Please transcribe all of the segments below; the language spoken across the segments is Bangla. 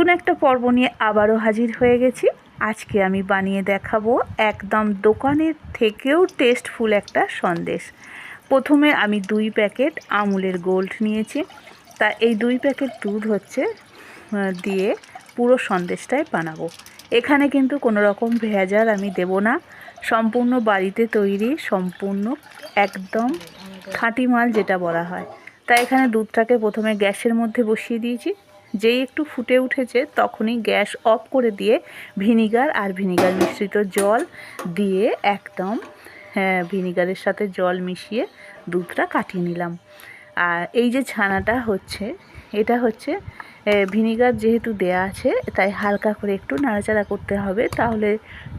নতুন একটা পর্ব নিয়ে আবারও হাজির হয়ে গেছি। আজকে আমি বানিয়ে দেখাবো একদম দোকানের থেকেও টেস্টফুল একটা সন্দেশ। প্রথমে আমি 2 প্যাকেট আমুলের গোল্ড নিয়েছি। তা এই 2 প্যাকেট দুধ দিয়ে পুরো সন্দেশটাই বানাবো। এখানে কিন্তু কোনো রকম ভেজাল আমি দেব না, সম্পূর্ণ বাড়িতে তৈরি, সম্পূর্ণ একদম খাঁটি মাল যেটা বলা হয়। তাই এখানে দুধটাকে প্রথমে গ্যাসের মধ্যে বসিয়ে দিয়েছি। যেই একটু ফুটে উঠেছে তখনই গ্যাস অফ করে দিয়ে ভিনিগার আর ভিনিগার মিশ্রিত জল দিয়ে একদম ভিনিগারের সাথে জল মিশিয়ে দুধটা কাটিয়ে নিলাম। আর এই যে ছানাটা হচ্ছে, এটা হচ্ছে ভিনিগার যেহেতু দেয়া আছে তাই হালকা করে একটু নাড়াচাড়া করতে হবে, তাহলে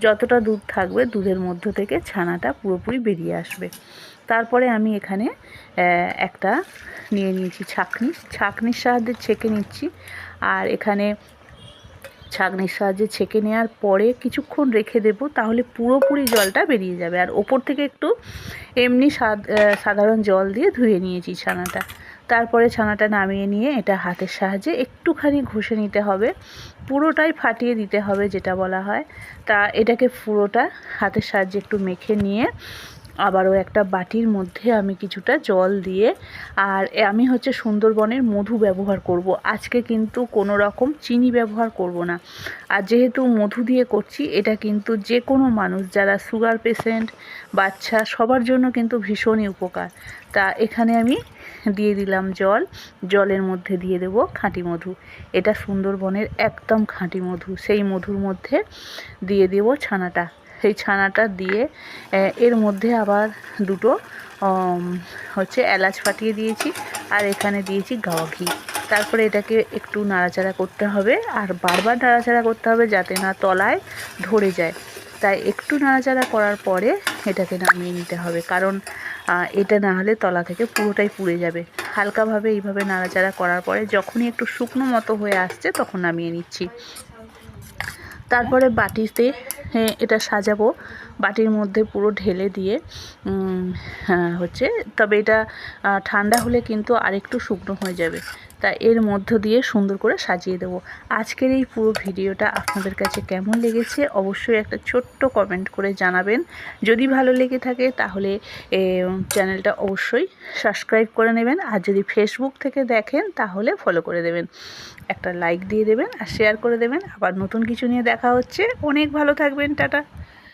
যতটা দুধ থাকবে দুধের মধ্য থেকে ছানাটা পুরোপুরি বেরিয়ে আসবে। তারপরে আমি এখানে একটা নিয়ে নিয়েছি ছাঁকনির সাহায্যে ছেঁকে নিচ্ছি। আর এখানে ছাঁকনির সাহায্যে ছেঁকে নেওয়ার পরে কিছুক্ষণ রেখে দেব, তাহলে পুরোপুরি জলটা বেরিয়ে যাবে। আর ওপর থেকে একটু এমনি সাধারণ জল দিয়ে ধুয়ে নিয়েছি ছানাটা। তারপরে ছানাটা নামিয়ে নিয়ে এটা হাতের সাহায্যে একটুখানি ঘষে নিতে হবে, পুরোটাই ফাটিয়ে দিতে হবে যেটা বলা হয়। তা এটাকে পুরোটা হাতের সাহায্যে একটু মেখে নিয়ে আবারও একটা বাটির মধ্যে আমি কিছুটা জল দিয়ে, আর আমি হচ্ছে সুন্দরবনের মধু ব্যবহার করব আজকে, কিন্তু কোনো রকম চিনি ব্যবহার করব না। আর যেহেতু মধু দিয়ে করছি, এটা কিন্তু যে কোনো মানুষ যারা সুগার পেশেন্ট, বাচ্চা, সবার জন্য কিন্তু ভীষণই উপকার। তা এখানে আমি দিয়ে দিলাম জলের মধ্যে দিয়ে দেব খাঁটি মধু। এটা সুন্দরবনের একদম খাঁটি মধু। সেই মধুর মধ্যে দিয়ে দেব ছানাটা। সেই ছানাটা দিয়ে এর মধ্যে আবার দুটো এলাচ ফাটিয়ে দিয়েছি, আর এখানে দিয়েছি গাওয়া ঘি। তারপরে এটাকে একটু নাড়াচাড়া করতে হবে, আর বারবার নাড়াচাড়া করতে হবে যাতে না তলায় ধরে যায়। তাই একটু নাড়াচাড়া করার পরে এটাকে নামিয়ে নিতে হবে, কারণ এটা না হলে তলা থেকে পুরোটাই পুড়ে যাবে। হালকাভাবে এইভাবে নাড়াচাড়া করার পরে যখনই একটু শুকনো মতো হয়ে আসছে তখন নামিয়ে নিচ্ছি। তারপরে বাটিতে এটা সাজাবো, বাটির মধ্যে পুরো ঢেলে দিয়ে তবে এটা ঠান্ডা হলে কিন্তু আরেকটু শুকনো হয়ে যাবে। তা এর মধ্য দিয়ে সুন্দর করে সাজিয়ে দেবো। আজকের এই পুরো ভিডিওটা আপনাদের কাছে কেমন লেগেছে অবশ্যই একটা ছোট্ট কমেন্ট করে জানাবেন। যদি ভালো লেগে থাকে তাহলে চ্যানেলটা অবশ্যই সাবস্ক্রাইব করে নেবেন, আর যদি ফেসবুক থেকে দেখেন তাহলে ফলো করে দেবেন, একটা লাইক দিয়ে দেবেন আর শেয়ার করে দেবেন। আবার নতুন কিছু নিয়ে দেখা হচ্ছে। অনেক ভালো থাকবেন, টাটা।